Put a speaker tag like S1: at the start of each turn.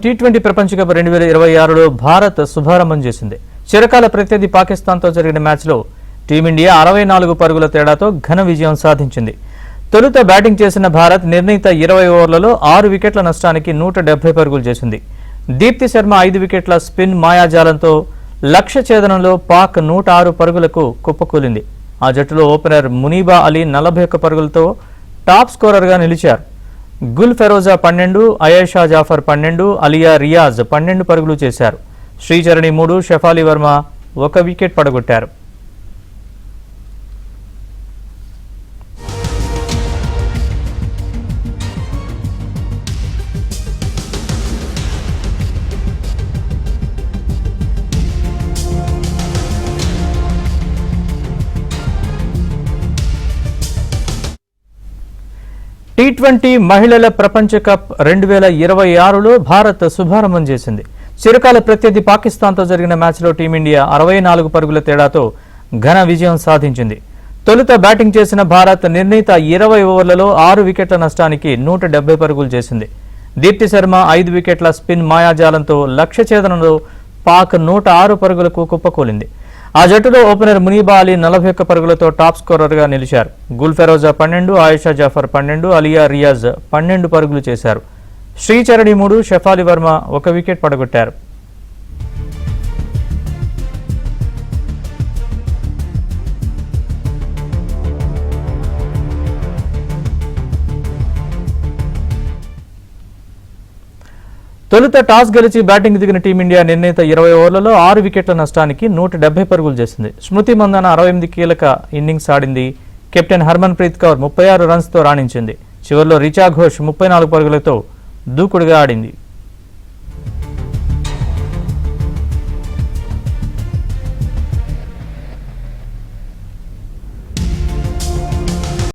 S1: T20 ప్రపంచ cup 2026లో Bharat శుభారంభం చేసింది. చిరకాల ప్రత్యర్థి పాకిస్తాన్తో జరిగిన మ్యాచ్లో టీమిండియా 64 పరుగుల తేడాతో ఘన విజయం సాధించింది. తొలుత బ్యాటింగ్ చేసిన భారత్ నిర్ణీత 20 ఓవర్లలో 6 వికెట్ల నష్టానికి 170 పరుగులు చేసింది. దీప్తి శర్మ 5 వికెట్ల స్పిన్ మాయాజాలంతో లక్ష్య ఛేదనంలో పాక్ 106 పరుగులకు కుప్పకూలింది. ఆ జట్టులో ఓపెనర్ మునీబా అలీ 41 పరుగులతో టాప్ స్కోరర్గా నిలిచారు. గుల్ ఫెరోజా 12, అయేషా జాఫర్ 12, అలియా రియాజ్ 12 పరుగులు చేశారు. శ్రీచరణి 3, షెఫాలి వర్మ 1 వికెట్ పడగొట్టారు. టీ20 మహిళల ప్రపంచ కప్ 2026లో భారత్ శుభారంభం చేసింది. చిరకాల ప్రత్యర్థి పాకిస్తాన్తో జరిగిన మ్యాచ్లో టీమిండియా 64 పరుగుల తేడాతో ఘన విజయం సాధించింది. తొలుత బ్యాటింగ్ చేసిన భారత్ నిర్ణీత 20 ఓవర్లలో 6 వికెట్ల నష్టానికి 170 పరుగులు చేసింది. దీప్తి శర్మ 5 వికెట్ల స్పిన్ మాయాజాలంతో లక్ష్య ఛేదనంలో పాక్ 106 పరుగులకు కుప్పకూలింది. ఆ జట్టులో ఓపెనర్ మునీబా అలీ 41 పరుగులతో టాప్ స్కోరర్గా నిలిచారు. గుల్ ఫెరోజా 12, ఆయేషా జాఫర్ 12, అలియా రియాజ్ 12 పరుగులు చేశారు. శ్రీచరణి 3, షెఫాలి వర్మ 1 వికెట్ పడగొట్టారు. తొలుత టాస్ గెలిచి బ్యాటింగ్ దిగిన టీమిండియా నిర్ణీత 20 ఓవర్లలో 6 వికెట్ల నష్టానికి 170 పరుగులు చేసింది. స్మృతి మందన 68 కీలక ఇన్నింగ్స్ ఆడింది. కెప్టెన్ హర్మన్ ప్రీత్ కౌర్ 36 రన్స్తో రాణించింది. చివరిలో రిచా ఘోష్ 34 పరుగులతో దూకుడుగా ఆడింది.